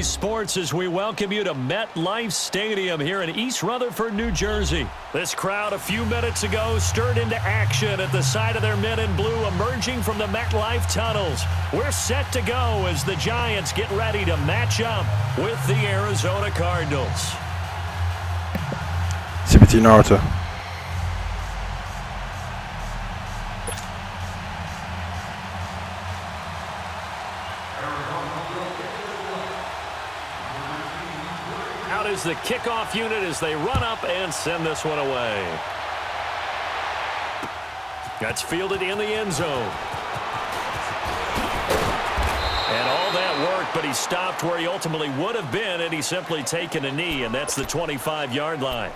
Sports as we welcome you to MetLife Stadium here in East Rutherford, New Jersey. This crowd a few minutes ago stirred into action at the side of their men in blue emerging from the MetLife tunnels. We're set to go as the Giants get ready to match up with the Arizona Cardinals. CBT Naruto. Out is the kickoff unit as they run up and send this one away. That's fielded in the end zone. And all that work, but he stopped where he ultimately would have been had he simply taken a knee, and that's the 25-yard line.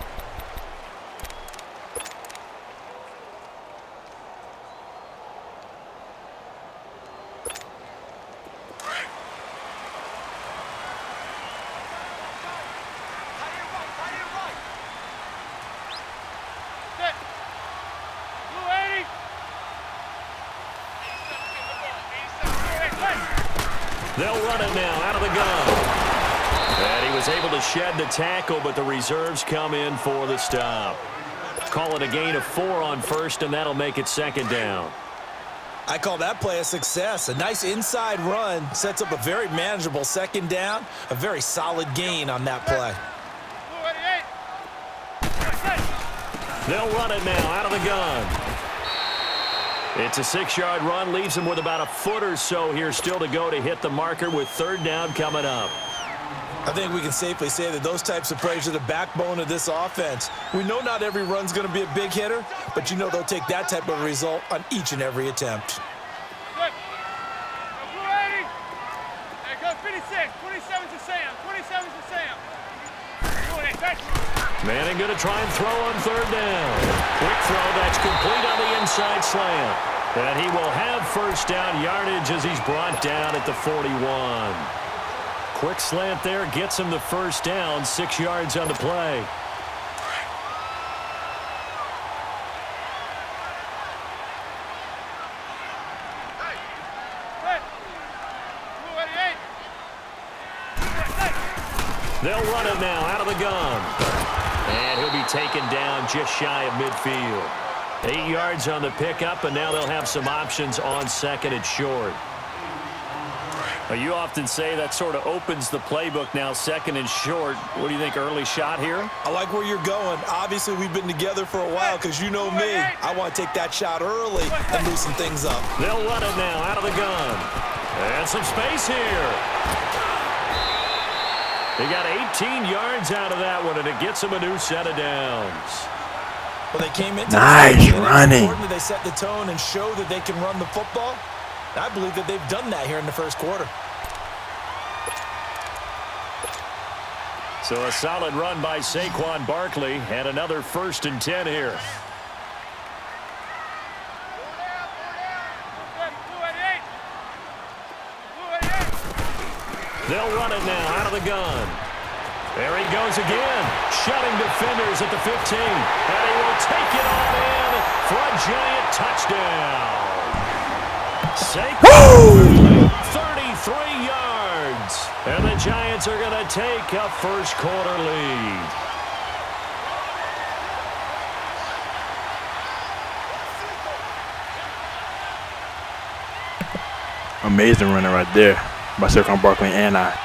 They'll run it now out of the gun. And he was able to shed the tackle, but the reserves come in for the stop. Call it a gain of 4 on first, and that'll make it second down. I call that play a success. A nice inside run sets up a very manageable second down. A very solid gain on that play. They'll run it now out of the gun. It's a 6-yard run, leaves him with about a foot or so here still to go to hit the marker with third down coming up. I think we can safely say that those types of plays are the backbone of this offense. We know not every run's going to be a big hitter, but you know they'll take that type of result on each and every attempt. Good. Go 80. Hey, go 56. 27 to Sam. 27 to Sam. Manning going to try and throw on third down. Quick throw that's complete on the inside slant. And he will have first down yardage as he's brought down at the 41. Quick slant there gets him the first down, 6 yards on the play. They'll run it now out of the gun. And he'll be taken down just shy of midfield. 8 yards on the pickup, and now they'll have some options on second and short. You often say that sort of opens the playbook now, second and short. What do you think, early shot here? I like where you're going. Obviously, we've been together for a while because you know me. I want to take that shot early and loosen things up. They'll run it now out of the gun. And some space here. They got 18 yards out of that one, and it gets them a new set of downs. Well, they came into nice running. It's important that they set the tone and show that they can run the football. I believe that they've done that here in the first quarter. So a solid run by Saquon Barkley, and another 1st and 10 here. They'll run it now out of the gun. There he goes again, shutting defenders at the 15. And he will take it on in for a giant touchdown. Saquon, 33 yards. And the Giants are going to take a first quarter lead. Amazing running right there by Saquon Barkley and I.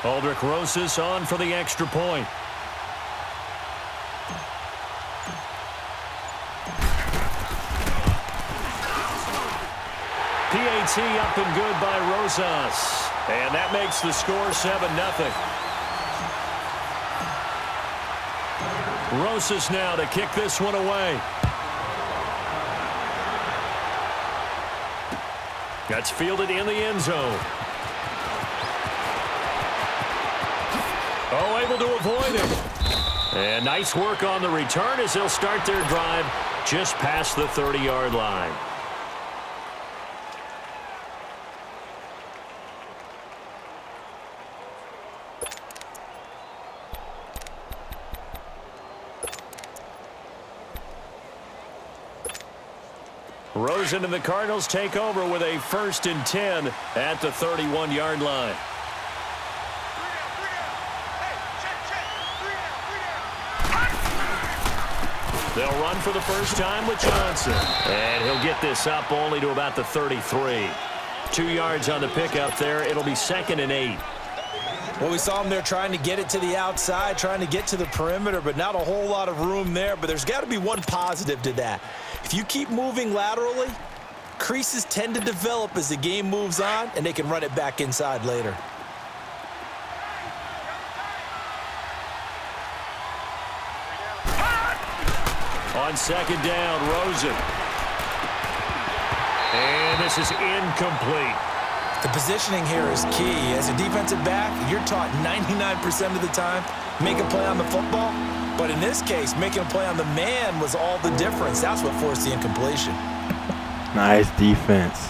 Aldrick Rosas on for the extra point. PAT up and good by Rosas. And that makes the score 7-0. Rosas now to kick this one away. That's fielded in the end zone. Oh, able to avoid it. And nice work on the return as they'll start their drive just past the 30-yard line. Rosen and the Cardinals take over with a 1st and 10 at the 31-yard line. They'll run for the first time with Johnson. And he'll get this up only to about the 33. 2 yards on the pickup there. It'll be 2nd and 8. Well, we saw him there trying to get it to the outside, trying to get to the perimeter, but not a whole lot of room there. But there's got to be one positive to that. If you keep moving laterally, creases tend to develop as the game moves on, and they can run it back inside later. On 2nd down, Rosen. And this is incomplete. The positioning here is key. As a defensive back, you're taught 99% of the time, make a play on the football. But in this case, making a play on the man was all the difference. That's what forced the incompletion. Nice defense.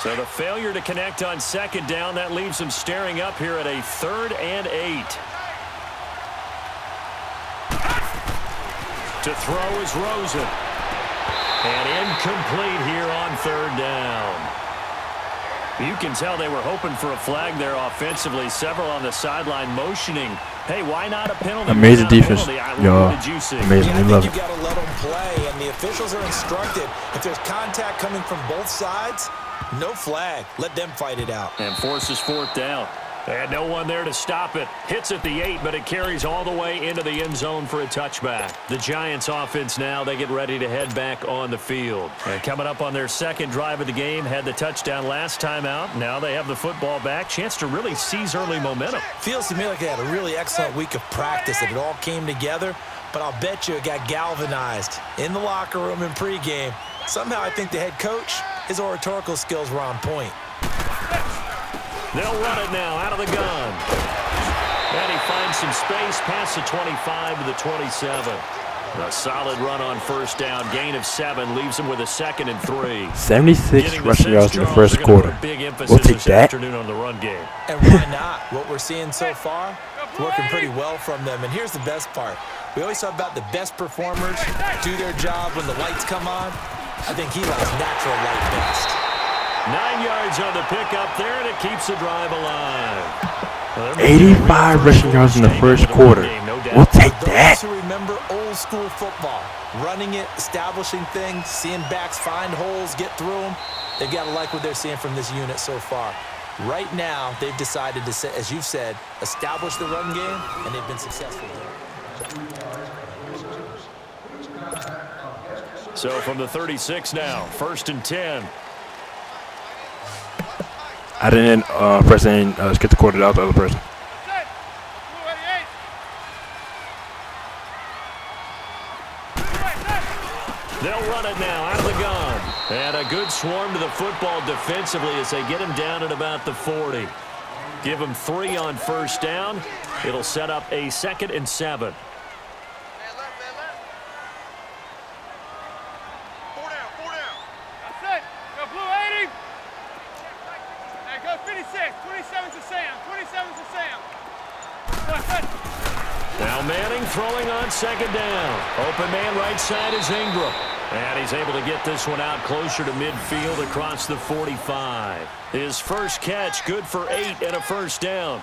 So the failure to connect on 2nd down, that leaves them staring up here at a 3rd and 8. To throw is Rosen. And incomplete here on 3rd down. You can tell they were hoping for a flag there offensively. Several on the sideline motioning. Hey, why not a penalty? Amazing defense, y'all. Amazing. Yeah, I love think it. you got to let them play, and the officials are instructed. If there's contact coming from both sides, no flag. Let them fight it out. And forces 4th down. And no one there to stop it. Hits at the 8, but it carries all the way into the end zone for a touchback. The Giants offense now, they get ready to head back on the field. And coming up on their 2nd drive of the game, had the touchdown last time out. Now they have the football back. Chance to really seize early momentum. Feels to me like they had a really excellent week of practice, that it all came together. But I'll bet you it got galvanized in the locker room in pregame. Somehow I think the head coach, his oratorical skills were on point. They'll run it now out of the gun. And he finds some space past the 25 to the 27. A solid run on 1st down. Gain of 7 leaves him with a 2nd and 3. 76 rushing yards in the 1st quarter. We'll take that. Afternoon on the run game. And why not? What we're seeing so far, working pretty well from them. And here's the best part. We always talk about the best performers do their job when the lights come on. I think he likes natural light best. 9 yards on the pickup there, and it keeps the drive alive. 85 rushing yards in the 1st quarter. We'll take that. Those who remember old school football, running it, establishing things, seeing backs find holes, get through them, they've got to like what they're seeing from this unit so far. Right now, they've decided to, as you've said, establish the run game, and they've been successful there. So from the 36 now, 1st and 10. I didn't press any, skip the quarter out the other person. They'll run it now out of the gun. And a good swarm to the football defensively as they get him down at about the 40. Give him 3 on 1st down. It'll set up a 2nd and 7. Now Manning throwing on 2nd down. Open man right side is Ingram. And he's able to get this one out closer to midfield across the 45. His first catch good for 8 and a 1st down.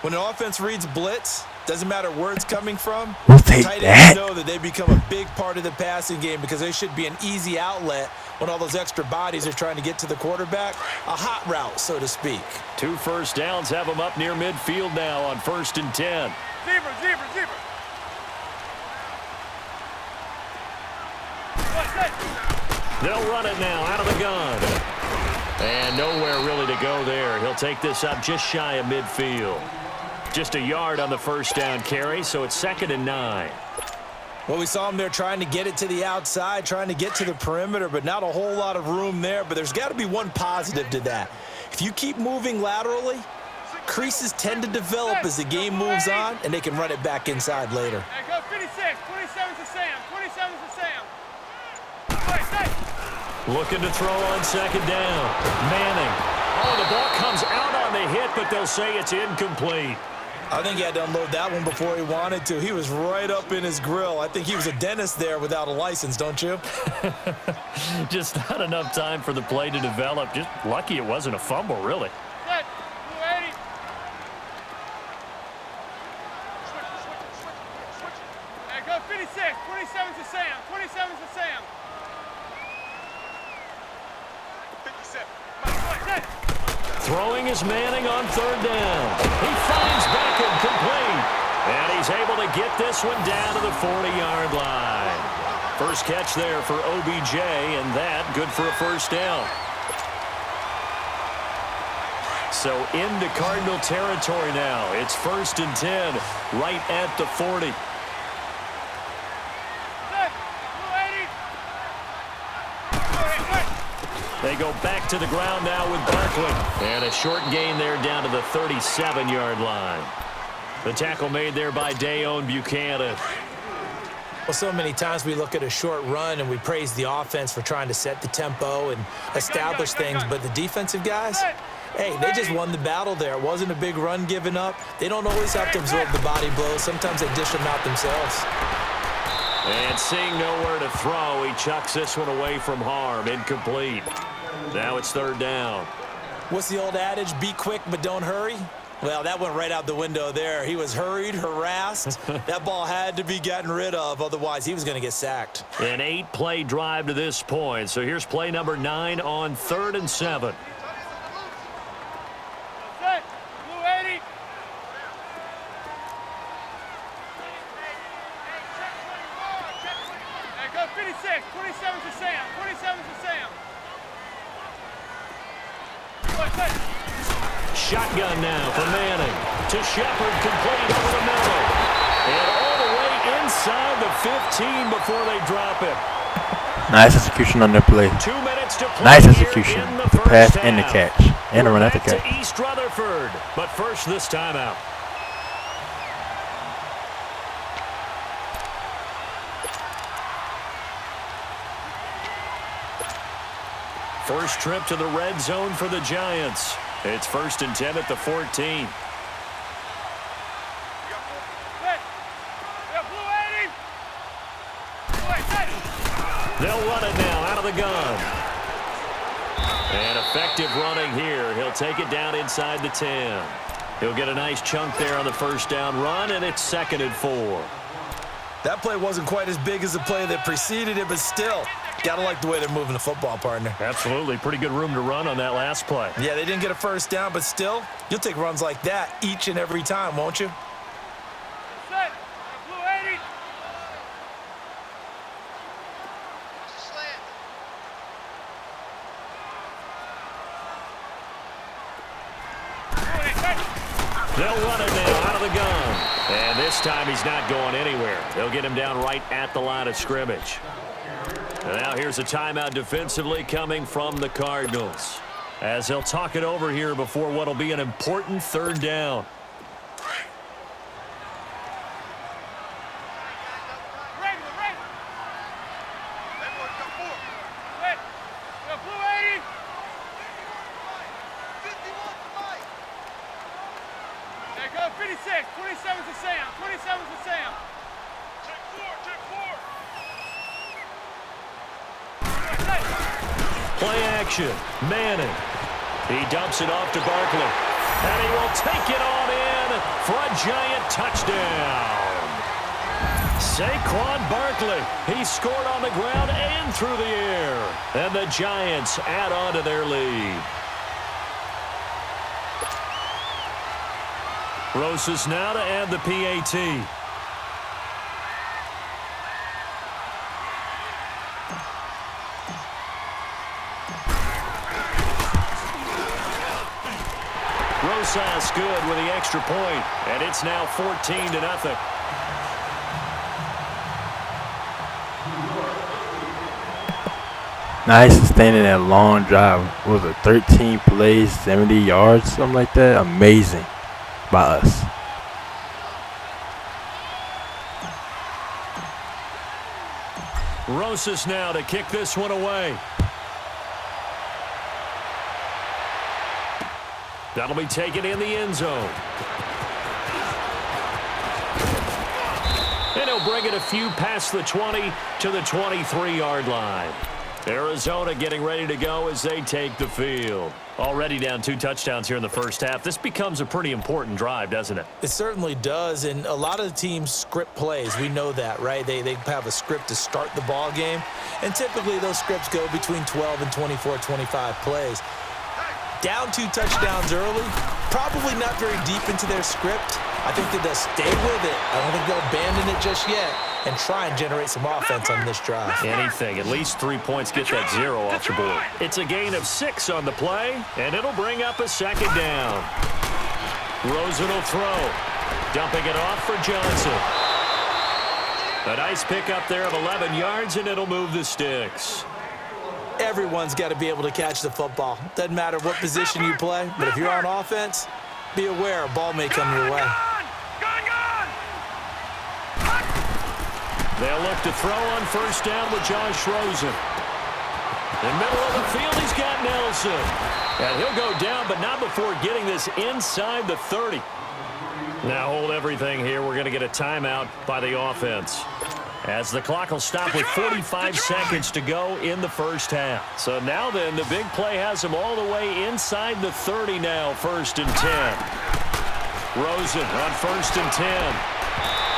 When an offense reads blitz, doesn't matter where it's coming from, we'll take tight that. ends know that they become a big part of the passing game because they should be an easy outlet when all those extra bodies are trying to get to the quarterback. A hot route, so to speak. 2 1st downs have them up near midfield now on 1st and 10. Zebra. They'll run it now out of the gun. And nowhere really to go there. He'll take this up just shy of midfield. Just a yard on the 1st down carry, so it's 2nd and 9. Well, we saw him there trying to get it to the outside, trying to get to the perimeter, but not a whole lot of room there. But there's got to be one positive to that. If you keep moving laterally, creases tend to develop as the game moves on, and they can run it back inside later. Hey, go 56. 27 to Sam. 27 to Sam. Looking to throw on 2nd down. Manning. Oh, the ball comes out on on the hit, but they'll say it's incomplete. I think he had to unload that one before he wanted to. He was right up in his grill. I think he was a dentist there without a license, don't you? Just not enough time for the play to develop. Just lucky it wasn't a fumble, really. Set. Blue 80. Switch. Hey, go 56. 27 to Sam. 27 to Sam. 57. Set. Throwing is Manning on third down. He finds Beckham complete. And he's able to get this one down to the 40-yard line. First catch there for OBJ, and that good for a first down. So into Cardinal territory now. It's 1st and 10, right at the 40. Set. Blue 80. They go back to the ground now with Barkley. And a short gain there down to the 37-yard line. The tackle made there by Dayon Buchanan. Well, so many times we look at a short run and we praise the offense for trying to set the tempo and establish things, but the defensive guys, hey, they just won the battle there. It wasn't a big run given up. They don't always have to absorb the body blows. Sometimes they dish them out themselves. And seeing nowhere to throw, he chucks this one away from harm. Incomplete. Now it's 3rd down. What's the old adage? Be quick, but don't hurry. Well, that went right out the window there. He was hurried, harassed. That ball had to be gotten rid of. Otherwise, he was going to get sacked. An 8-play drive to this point. So here's play number 9 on 3rd and 7. Set. Blue 80. Hey, go 56. 27 to Sam. 27 to Sam. Set. Shotgun now for Manning. To Shepard, complete over the middle. And all the way inside the 15 before they drop it. Nice execution on their play. 2 minutes to play. Nice here execution. in The first pass half. and the catch. And a run at the Back to catch. East Rutherford. But first, this timeout. First trip to the red zone for the Giants. It's 1st and 10 at the 14. Set. Yeah, Blue 80. Set. They'll run it now out of the gun. And effective running here. He'll take it down inside the 10. He'll get a nice chunk there on the first down run, and it's 2nd and 4. That play wasn't quite as big as the play that preceded it, but still, gotta like the way they're moving the football, partner. Absolutely. Pretty good room to run on that last play. Yeah, they didn't get a first down, but still, you'll take runs like that each and every time, won't you? Set. Blue 80. They'll run it now out of the gun. And this time he's not going anywhere. They'll get him down right at the line of scrimmage. And now here's a timeout defensively coming from the Cardinals, as they'll talk it over here before what will be an important 3rd down. Go 56. 27 to Sam. 27 to Sam. Check 4. Play action. Manning. He dumps it off to Barkley. And he will take it on in for a Giant touchdown. Saquon Barkley. He scored on the ground and through the air. And the Giants add on to their lead. Rosas now to add the PAT. Rosas good with the extra point, and it's now 14-0. Nice sustaining that long drive. What was it, 13 plays, 70 yards, something like that? Amazing by us. Rosas now to kick this one away. That'll be taken in the end zone. And he'll bring it a few past the 20 to the 23-yard line. Arizona getting ready to go as they take the field. Already down 2 touchdowns here in the first half. This becomes a pretty important drive, doesn't it? It certainly does, and a lot of the teams script plays. We know that, right? They have a script to start the ball game, and typically those scripts go between 12 and 24, 25 plays. Down 2 touchdowns early, probably not very deep into their script. I think that they'll stay with it. I don't think they'll abandon it just yet and try and generate some offense on this drive. Anything. At least 3 points, get that 0 off the board. It's a gain of 6 on the play, and it'll bring up a second down. Rosen will throw. Dumping it off for Johnson. A nice pickup there of 11 yards, and it'll move the sticks. Everyone's got to be able to catch the football. Doesn't matter what position you play, but if you're on offense, be aware a ball may come your way. They'll look to throw on first down with Josh Rosen. In the middle of the field, he's got Nelson. And he'll go down, but not before getting this inside the 30. Now hold everything here. We're going to get a timeout by the offense, as the clock will stop with 45 seconds to go in the first half. So now then, the big play has him all the way inside the 30 now, 1st and 10. Rosen on 1st and 10.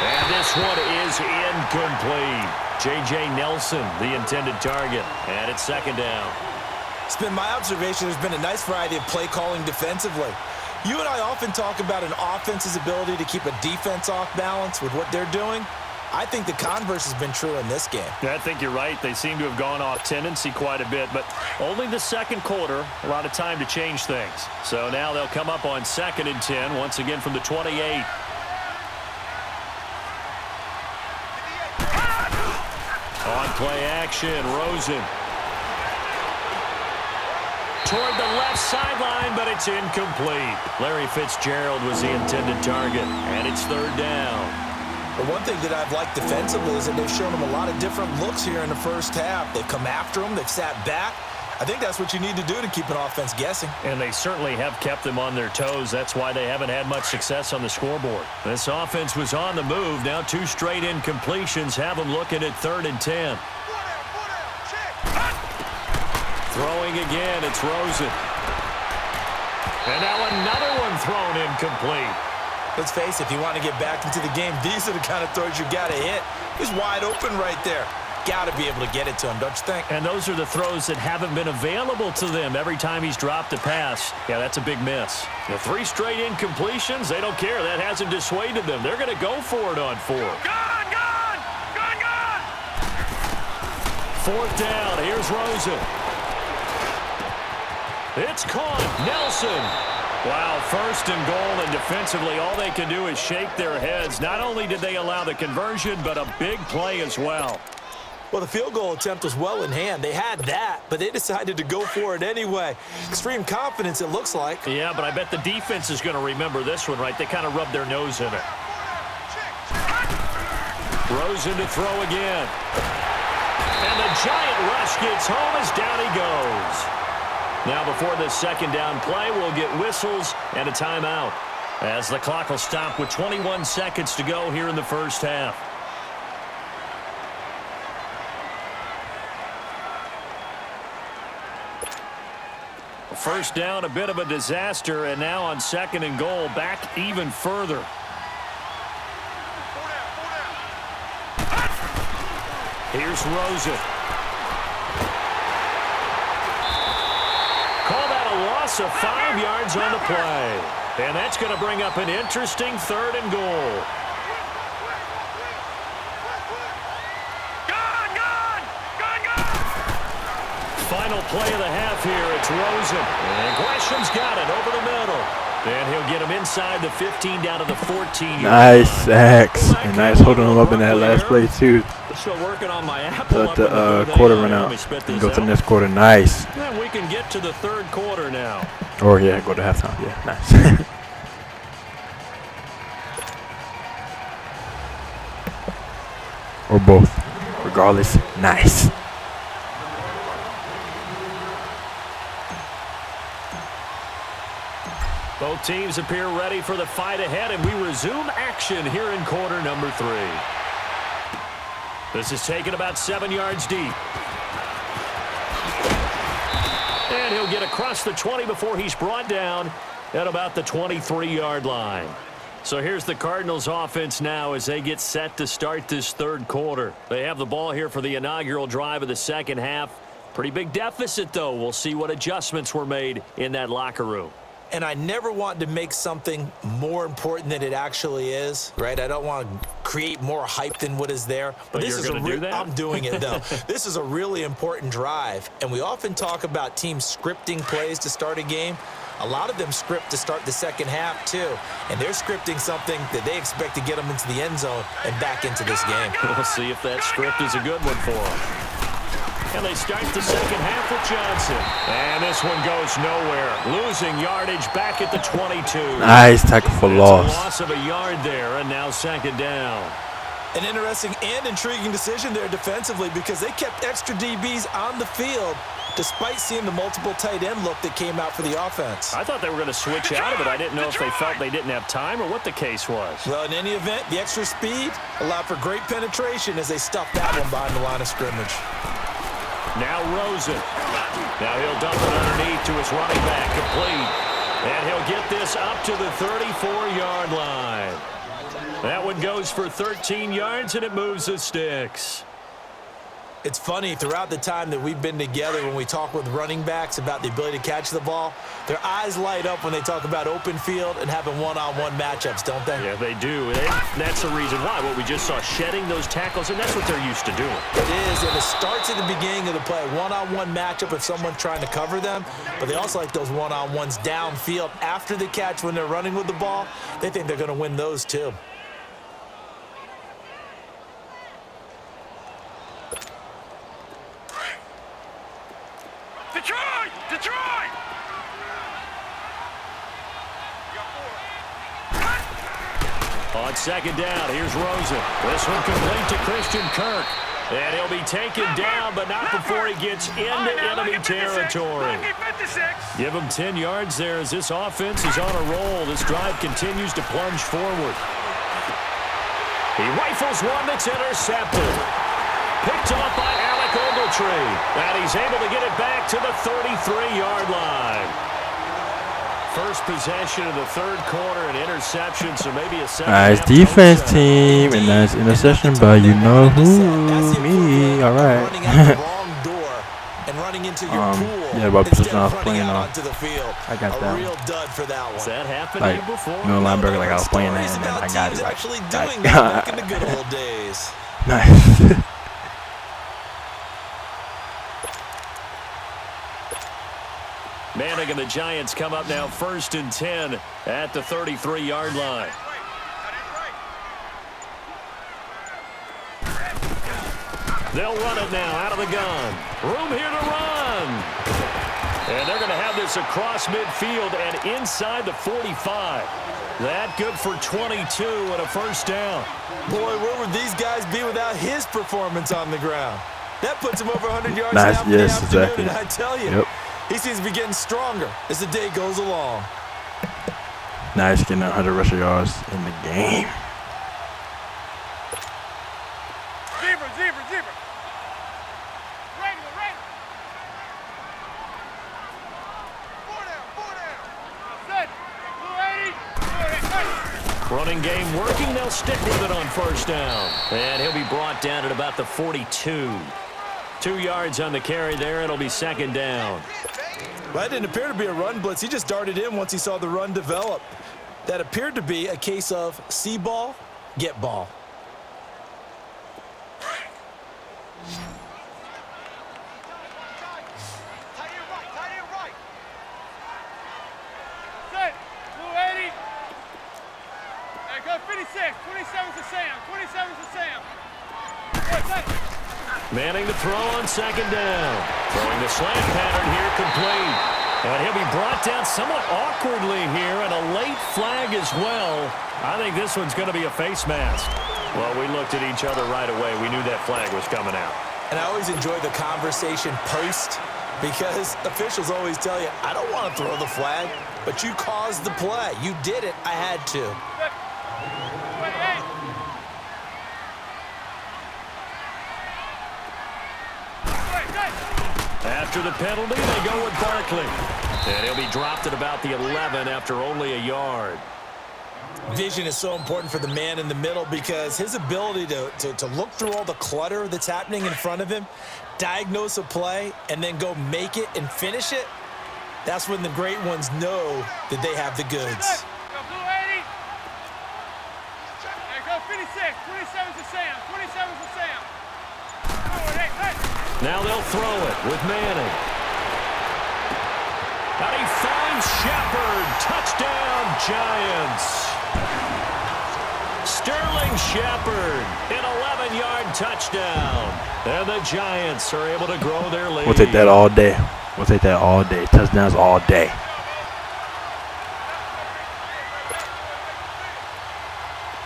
And this one is incomplete. J.J. Nelson, the intended target. And it's 2nd down. It's been my observation there's been a nice variety of play calling defensively. You and I often talk about an offense's ability to keep a defense off balance with what they're doing. I think the converse has been true in this game. I think you're right. They seem to have gone off tendency quite a bit, but only the 2nd quarter, a lot of time to change things. So now they'll come up on 2nd and 10, once again from the 28. On play action, Rosen. Toward the left sideline, but it's incomplete. Larry Fitzgerald was the intended target, and it's 3rd down. The one thing that I've liked defensively is that they've shown them a lot of different looks here in the first half. They've come after them. They've sat back. I think that's what you need to do to keep an offense guessing. And they certainly have kept them on their toes. That's why they haven't had much success on the scoreboard. This offense was on the move. Now 2 straight incompletions have them looking at 3rd and 10. Throwing again, it's Rosen. And now another one thrown incomplete. Let's face it, if you want to get back into the game, these are the kind of throws you got to hit. He's wide open right there. Got to be able to get it to him, don't you think? And those are the throws that haven't been available to them every time he's dropped a pass. Yeah, that's a big miss. The 3 straight incompletions, they don't care. That hasn't dissuaded them. They're going to go for it on 4. Gone! 4th down. Here's Rosen. It's caught. Nelson. Wow, 1st and goal, and defensively all they can do is shake their heads. Not only did they allow the conversion, but a big play as well. Well, the field goal attempt was well in hand. They had that, but they decided to go for it anyway. Extreme confidence, it looks like. Yeah, but I bet the defense is going to remember this one, right? They kind of rubbed their nose in it. Rosen to throw again. And the giant rush gets home as down he goes. Now before the 2nd down play, we'll get whistles and a timeout, as the clock will stop with 21 seconds to go here in the first half. First down, a bit of a disaster, and now on 2nd and goal, back even further. Here's Rosen. Call that a loss of 5 yards on the play. And that's going to bring up an interesting 3rd and goal. Final play of the half here. It's Rosen. And Gresham's got it over the middle. And he'll get him inside the 15 down to the 14. Nice sacks. And nice holding him up in that last play, too. Still working on my Apple. Let the quarter run out and go to the next quarter. Nice. And we can get to the 3rd quarter now. Or, yeah, go to halftime. Yeah, nice. Or both. Regardless, nice. Both teams appear ready for the fight ahead, and we resume action here in quarter number 3. This is taken about 7 yards deep. And he'll get across the 20 before he's brought down at about the 23-yard line. So here's the Cardinals offense now as they get set to start this third quarter. They have the ball here for the inaugural drive of the second half. Pretty big deficit, though. We'll see what adjustments were made in that locker room. And I never want to make something more important than it actually is, right? I don't want to create more hype than what is there. But this is going to do that? I'm doing it, though. This is a really important drive. And we often talk about teams scripting plays to start a game. A lot of them script to start the second half, too. And they're scripting something that they expect to get them into the end zone and back into this game. We'll see if that script is a good one for them. And they start the second half with Johnson. And this one goes nowhere. Losing yardage back at the 22. Nice tackle for loss. A loss of a yard there, and now second down. An interesting and intriguing decision there defensively because they kept extra DBs on the field despite seeing the multiple tight end look that came out for the offense. I thought they were going to switch out of it. I didn't know if they felt they didn't have time or what the case was. Well, in any event, the extra speed allowed for great penetration as they stuffed that one behind the line of scrimmage. Now Rosen. Now he'll dump it underneath to his running back, complete. And he'll get this up to the 34-yard line. That one goes for 13 yards, and it moves the sticks. It's funny, throughout the time that we've been together, when we talk with running backs about the ability to catch the ball, their eyes light up when they talk about open field and having one-on-one matchups, don't they? Yeah, they do. And that's the reason why. What we just saw, shedding those tackles, and that's what they're used to doing. It is, and it starts at the beginning of the play. One-on-one matchup if someone's trying to cover them, but they also like those one-on-ones downfield after the catch when they're running with the ball. They think they're going to win those, too. Detroit! On second down, here's Rosen. This one complete to Christian Kirk. And he'll be taken down, but not before he gets into enemy territory. Give him 10 yards there as this offense is on a roll. This drive continues to plunge forward. He rifles one that's intercepted. Picked off by Alec Ogletree. And he's able to get it back to the 33-yard line. First possession of the third quarter, an interception, so maybe a second. Nice defense, team, and nice interception by you know who, me. All right. Yeah, about position I was playing on. I got that. Real dud for that one. Has that happened Like, to you before? no linebacker, like I was playing that, and then I got it. Like, Actually doing that back in the good old days. Nice. Manning and the Giants come up now 1st and 10 at the 33-yard line. They'll run it now out of the gun. Room here to run. And they're going to have this across midfield and inside the 45. That good for 22 and a first down. Boy, where would these guys be without his performance on the ground? That puts him over 100 yards Nice, now for yes, the afternoon, exactly. and I tell you, Yep. he seems to be getting stronger as the day goes along. Nice getting 100 rushing yards in the game. Zebra. Right. 4 down. Set. 280. Running game working. They'll stick with it on first down. And he'll be brought down at about the 42. 2 yards on the carry there. It'll be second down. Well, that didn't appear to be a run blitz. He just darted in once he saw the run develop. That appeared to be a case of see ball, get ball. Set. 280. Hey, go 56. 27's to Sam. 27's to Sam. Set. Manning to throw on second down. Throwing the slant pattern here complete. And he'll be brought down somewhat awkwardly here, and a late flag as well. I think this one's going to be a face mask. Well, we looked at each other right away. We knew that flag was coming out. And I always enjoy the conversation post because officials always tell you, I don't want to throw the flag, but you caused the play. You did it. I had to. 28. After the penalty, they go with Barkley. And he'll be dropped at about the 11 after only a yard. Vision is so important for the man in the middle because his ability to look through all the clutter that's happening in front of him, diagnose a play, and then go make it and finish it, that's when the great ones know that they have the goods. Go blue 80. Hey, go 56. 27's to Sam. 27's to Sam. Forward, hey. Now they'll throw it with Manning. And he finds Shepard. Touchdown, Giants. Sterling Shepard, an 11-yard touchdown. And the Giants are able to grow their lead. We'll take that all day. We'll take that all day. Touchdowns all day.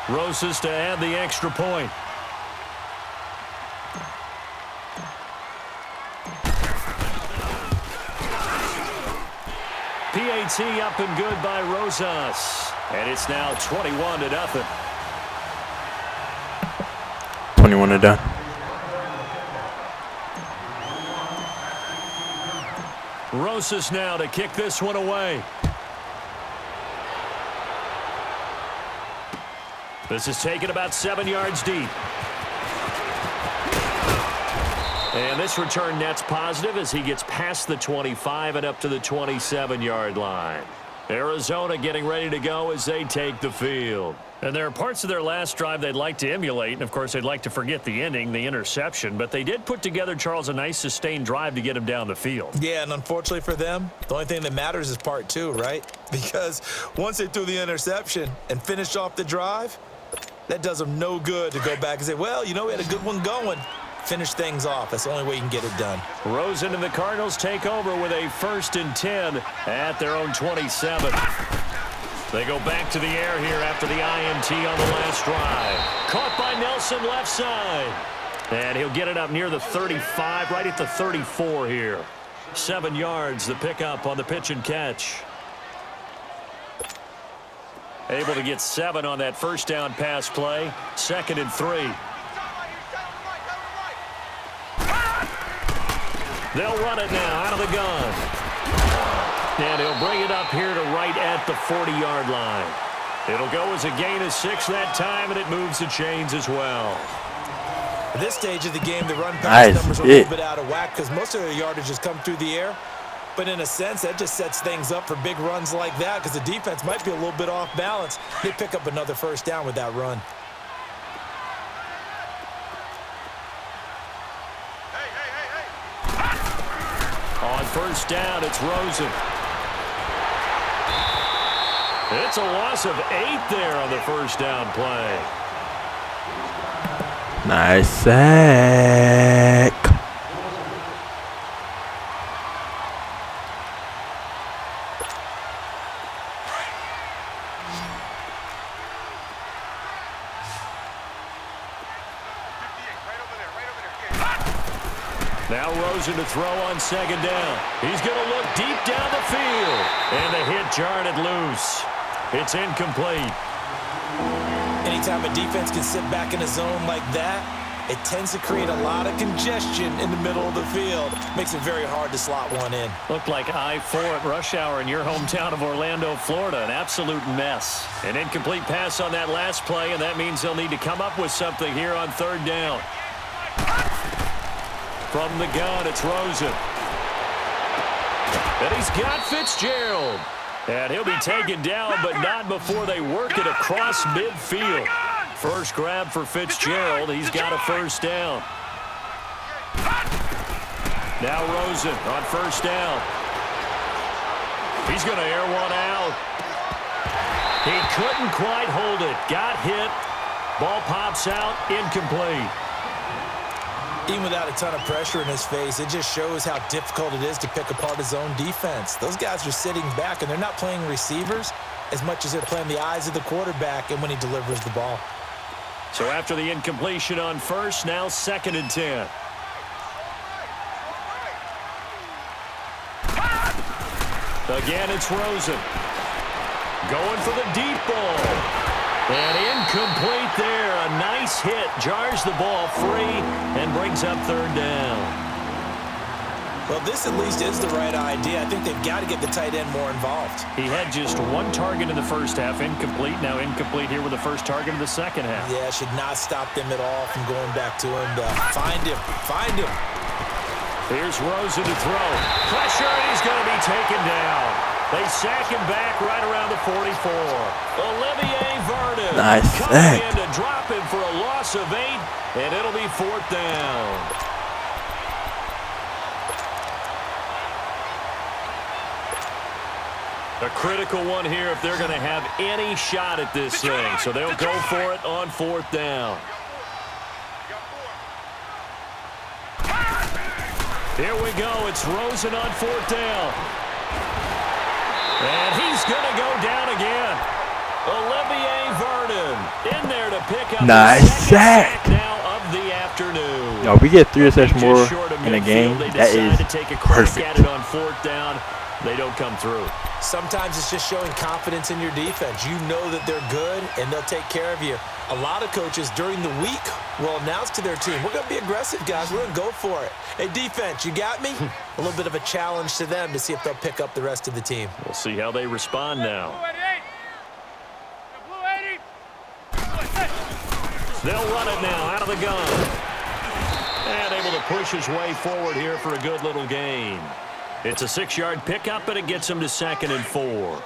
Rosas to add the extra point. PAT up and good by Rosas. And it's now 21-0. 21 to done. Rosas now to kick this one away. This is taken about 7 yards deep. And this return net's positive as he gets past the 25 and up to the 27-yard line. Arizona getting ready to go as they take the field. And there are parts of their last drive they'd like to emulate, and of course they'd like to forget the ending, the interception, but they did put together, Charles, a nice sustained drive to get him down the field. Yeah, and unfortunately for them, the only thing that matters is part two, right? Because once they threw the interception and finished off the drive, that does them no good to go back and say, well, you know, we had a good one going. Finish things off. That's the only way you can get it done. Rosen and the Cardinals take over with a 1st and 10 at their own 27. They go back to the air here after the INT on the last drive. Caught by Nelson left side. And he'll get it up near the 35, right at the 34 here. 7 yards, the pickup on the pitch and catch. Able to get 7 on that first down pass play. 2nd and 3. They'll run it now out of the gun. And he'll bring it up here to right at the 40-yard line. It'll go as a gain of 6 that time, and it moves the chains as well. At this stage of the game, the run-pass numbers are a little bit out of whack because most of their yardage has come through the air. But in a sense, that just sets things up for big runs like that because the defense might be a little bit off balance. They pick up another first down with that run. On first down, it's Rosen. It's a loss of 8 there on the first down play. Nice sack. Now Rosen to throw on 2nd down. He's going to look deep down the field. And the hit jarred it loose. It's incomplete. Anytime a defense can sit back in a zone like that, it tends to create a lot of congestion in the middle of the field. Makes it very hard to slot one in. Looked like I-4 at rush hour in your hometown of Orlando, Florida. An absolute mess. An incomplete pass on that last play, and that means they'll need to come up with something here on 3rd down. From the gun, it's Rosen. And he's got Fitzgerald. And he'll be taken down, but not before they work it across midfield. First grab for Fitzgerald. He's got a first down. Now Rosen on first down. He's going to air one out. He couldn't quite hold it. Got hit. Ball pops out. Incomplete. Even without a ton of pressure in his face, it just shows how difficult it is to pick apart his own defense. Those guys are sitting back, and they're not playing receivers as much as they're playing the eyes of the quarterback and when he delivers the ball. So after the incompletion on first, now 2nd and 10. Again, it's Rosen. Going for the deep ball. And incomplete there. A nice hit. Jars the ball free and brings up third down. Well, this at least is the right idea. I think they've got to get the tight end more involved. He had just one target in the first half, incomplete. Now incomplete here with the first target of the second half. Yeah, should not stop them at all from going back to him. Find him. Find him. Here's Rosen to throw. Pressure, and he's going to be taken down. They sack him back right around the 44. Olivier Vernon Nice coming sack. in to drop him for a loss of 8, and it'll be fourth down. A critical one here if they're going to have any shot at this thing. So they'll go for it on fourth down. Here we go. It's Rosen on fourth down. And he's going to go down again. Olivier Vernon in there to pick up Nice the second sack. sack now of the afternoon. Yo, we get 3 or 6 more Just short of in a midfield, game. they That decide is to take a crack perfect. at it on fourth down. They don't come through. Sometimes it's just showing confidence in your defense. You know that they're good, and they'll take care of you. A lot of coaches during the week will announce to their team, we're going to be aggressive, guys. We're going to go for it. Hey, defense, you got me? A little bit of a challenge to them to see if they'll pick up the rest of the team. We'll see how they respond now. They'll run it now out of the gun. And able to push his way forward here for a good little gain. It's a 6-yard pickup, and it gets him to 2nd and 4.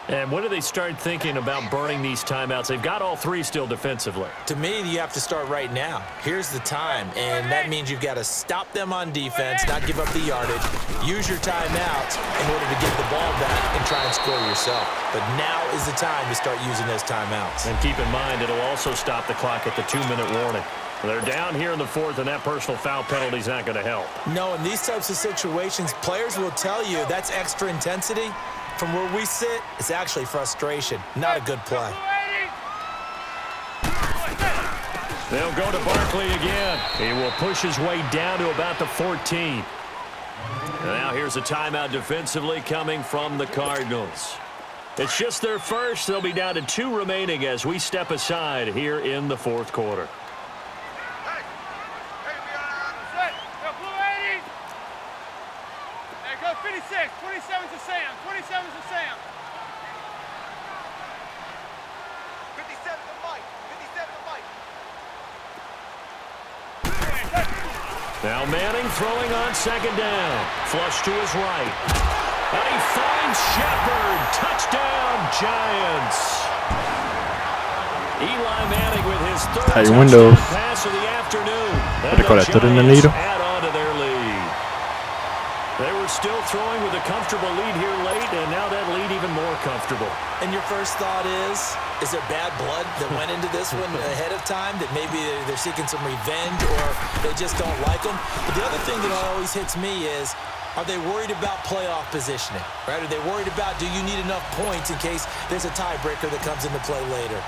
And when do they start thinking about burning these timeouts? They've got all 3 still defensively. To me, you have to start right now. Here's the time, and that means you've got to stop them on defense, not give up the yardage, use your timeouts in order to get the ball back and try and score yourself. But now is the time to start using those timeouts. And keep in mind, it'll also stop the clock at the 2-minute warning. They're down here in the 4th, and that personal foul penalty is not going to help. No, in these types of situations, players will tell you that's extra intensity. From where we sit, it's actually frustration, not a good play. They'll go to Barkley again. He will push his way down to about the 14. Now here's a timeout defensively coming from the Cardinals. It's just their first. They'll be down to 2 remaining as we step aside here in the 4th quarter. Go 56, 27's to Sam, 27's to Sam. 57 to Mike, 57 to Mike. Now Manning throwing on 2nd down. Flush to his right. And he finds Shepard. Touchdown, Giants. Eli Manning with his 3rd Tight touchdown windows. pass of the afternoon. What do you call that, third in the Giants needle? add on to their lead. They were still throwing with a comfortable lead here late, and now that lead even more comfortable. And your first thought is there bad blood that went into this one ahead of time, that maybe they're seeking some revenge or they just don't like them? But the other thing that always hits me is, are they worried about playoff positioning? Right? Are they worried about, do you need enough points in case there's a tiebreaker that comes into play later?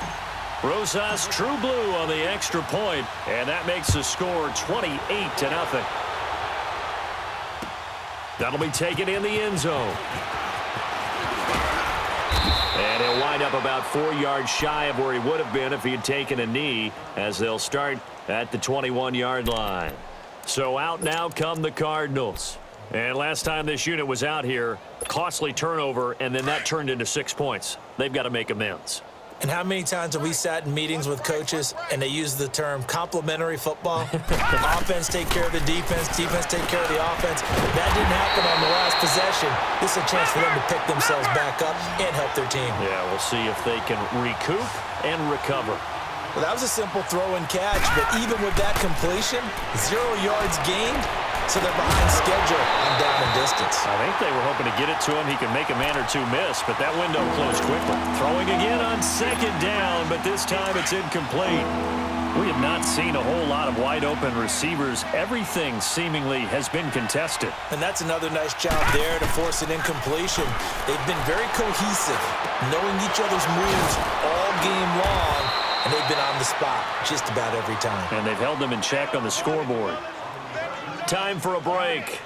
Rosas true blue on the extra point, and that makes the score 28-0. That'll be taken in the end zone. And he'll wind up about 4 yards shy of where he would have been if he had taken a knee, as they'll start at the 21-yard line. So out now come the Cardinals. And last time this unit was out here, costly turnover, and then that turned into 6 points. They've got to make amends. And how many times have we sat in meetings with coaches and they use the term complementary football? Offense take care of the defense, defense take care of the offense. That didn't happen on the last possession. This is a chance for them to pick themselves back up and help their team. Yeah, we'll see if they can recoup and recover. Well, that was a simple throw and catch, but even with that completion, 0 yards gained, so they're behind schedule on down and distance. I think they were hoping to get it to him. He could make a man or 2 miss, but that window closed quickly. Throwing again on 2nd down, but this time it's incomplete. We have not seen a whole lot of wide-open receivers. Everything seemingly has been contested. And that's another nice job there to force an incompletion. They've been very cohesive, knowing each other's moves all game long, and they've been on the spot just about every time. And they've held them in check on the scoreboard. Time for a break.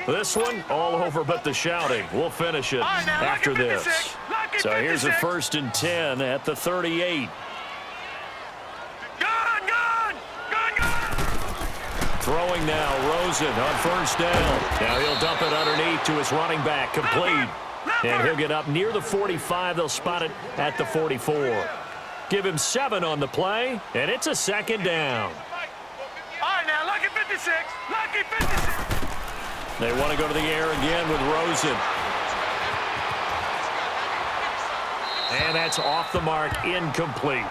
This one, all over but the shouting. We'll finish it after this. So here's a 1st and 10 at the 38. Throwing now, Rosen on 1st down. Now he'll dump it underneath to his running back, complete. And he'll get up near the 45. They'll spot it at the 44. Give him 7 on the play, and it's a 2nd down. All right, now, lucky 56. Lucky 56. They want to go to the air again with Rosen. And that's off the mark, incomplete.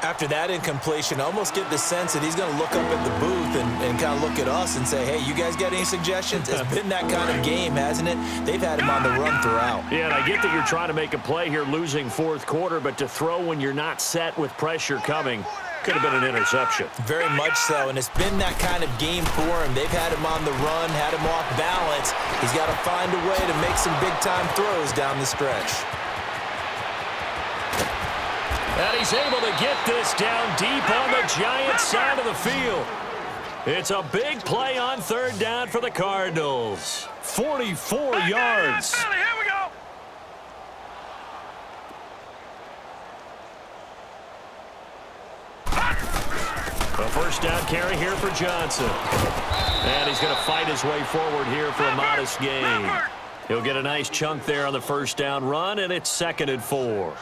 After that incompletion, I almost get the sense that he's going to look up at the booth and kind of look at us and say, hey, you guys got any suggestions? It's been that kind of game, hasn't it? They've had him on the run throughout. Yeah, and I get that you're trying to make a play here losing 4th quarter, but to throw when you're not set with pressure coming could have been an interception. Very much so, and it's been that kind of game for him. They've had him on the run, had him off balance. He's got to find a way to make some big-time throws down the stretch. And he's able to get this down deep on the Giants' side of the field. It's a big play on 3rd down for the Cardinals. 44 yards. Here we go. A 1st down carry here for Johnson. And he's going to fight his way forward here for a modest gain. He'll get a nice chunk there on the 1st down run, and it's 2nd and 4.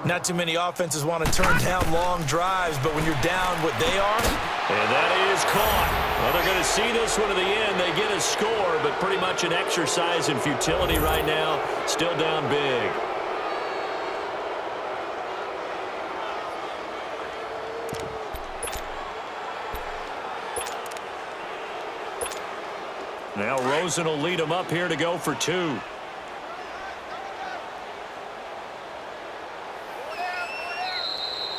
Not too many offenses want to turn down long drives, but when you're down what they are. And that is caught. Well, they're going to see this one to the end. They get a score, but pretty much an exercise in futility right now. Still down big. Now Rosen will lead them up here to go for 2.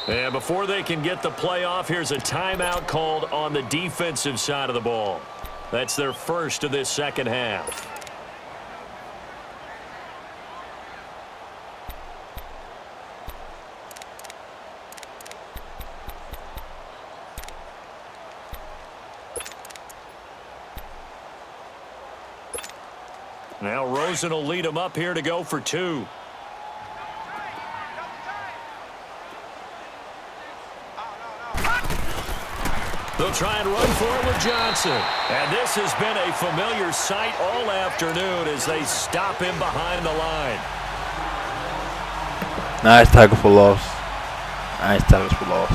And before they can get the play off, here's a timeout called on the defensive side of the ball. That's their first of this 2nd half. Now Rosen will lead them up here to go for 2. They'll try and run for it with Johnson. And this has been a familiar sight all afternoon as they stop him behind the line. Nice tackle for loss. Nice tackles for loss.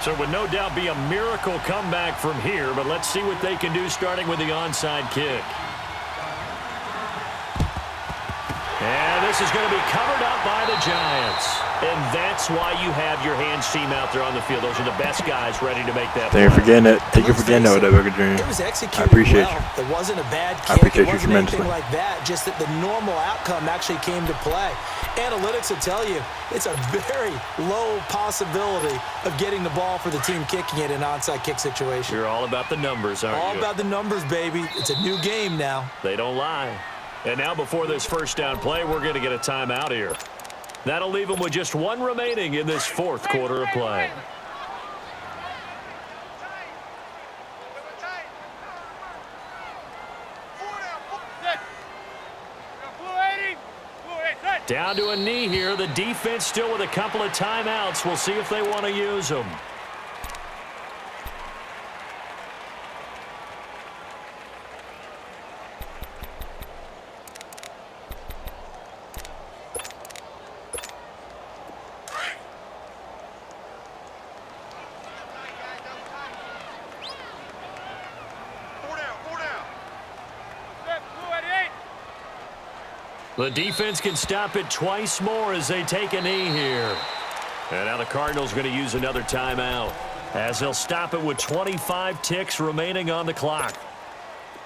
So it would no doubt be a miracle comeback from here, but let's see what they can do starting with the onside kick. And this is going to be covered up by the Giants. And that's why you have your hands team out there on the field. Those are the best guys ready to make that play. Thank you for getting it. Thank you for getting that with that Burger Dream. It was executed I appreciate well. you. It wasn't a bad kick. I appreciate it you wasn't anything tremendously. like that. Just that the normal outcome actually came to play. Analytics will tell you it's a very low possibility of getting the ball for the team kicking it in an onside kick situation. You're all about the numbers, aren't you? All about the numbers, baby. It's a new game now. They don't lie. And now before this 1st down play, we're going to get a timeout here. That'll leave them with just 1 remaining in this 4th quarter of play. Down to a knee here. The defense still with a couple of timeouts. We'll see if they want to use them. The defense can stop it twice more as they take a knee here. And now the Cardinals going to use another timeout as they'll stop it with 25 ticks remaining on the clock.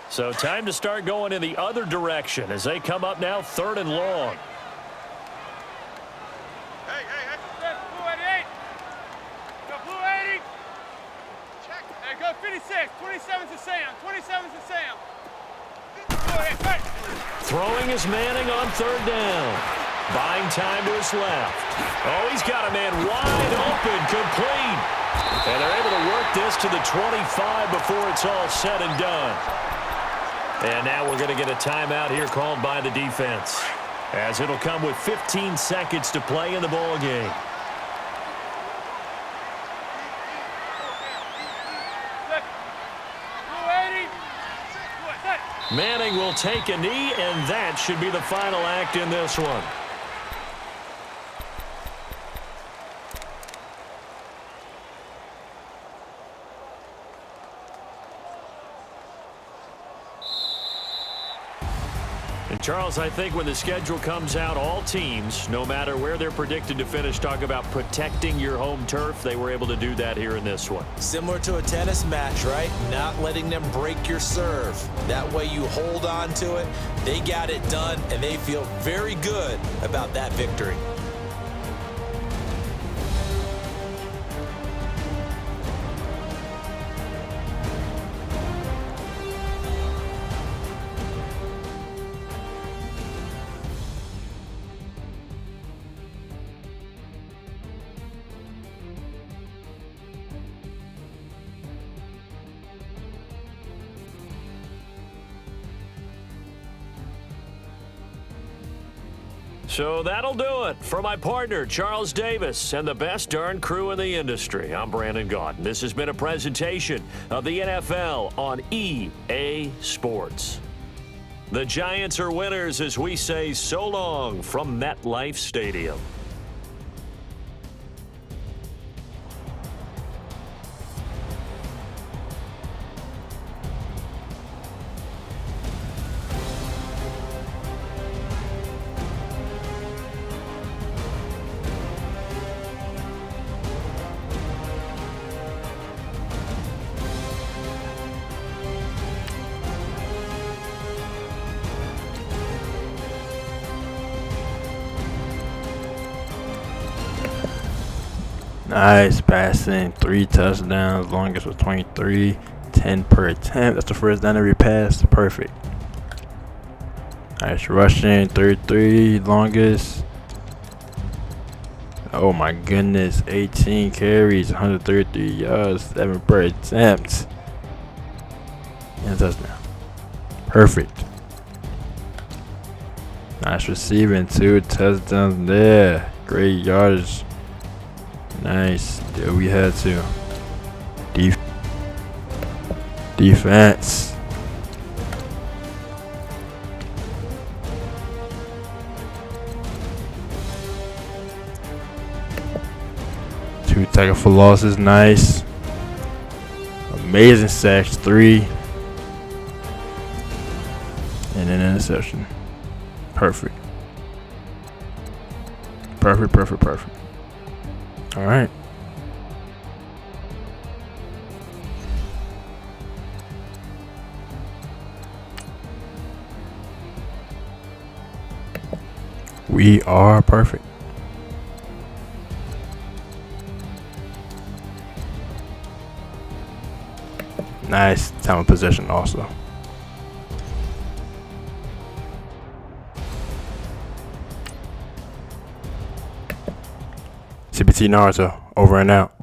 So time to start going in the other direction as they come up now 3rd and long. Hey, blue 88. Go blue 80. Check. Hey, go 56. 27's to Sam. 27's to Sam. Throwing is Manning on 3rd down. Buying time to his left. Oh, he's got a man wide open, complete. And they're able to work this to the 25 before it's all said and done. And now we're going to get a timeout here called by the defense, as it'll come with 15 seconds to play in the ball game. Manning will take a knee, and that should be the final act in this one. And Charles, I think when the schedule comes out, all teams, no matter where they're predicted to finish, talk about protecting your home turf. They were able to do that here in this one. Similar to a tennis match, right? Not letting them break your serve. That way you hold on to it. They got it done, and they feel very good about that victory. So that'll do it for my partner, Charles Davis, and the best darn crew in the industry. I'm Brandon Gaudin. This has been a presentation of the NFL on EA Sports. The Giants are winners as we say so long from MetLife Stadium. Nice passing, 3 touchdowns, longest was 23, 10 per attempt. That's the first down every pass, perfect. Nice rushing, 33, longest. Oh my goodness, 18 carries, 133 yards, 7 per attempt. And a touchdown, perfect. Nice receiving, 2 touchdowns there, great yardage. Nice. There we had to. Defense. Two tackle for losses. Nice. Amazing sacks. 3. And an interception. Perfect. Perfect. All right. We are perfect. Nice time of possession also. CBT Naruto, over and out.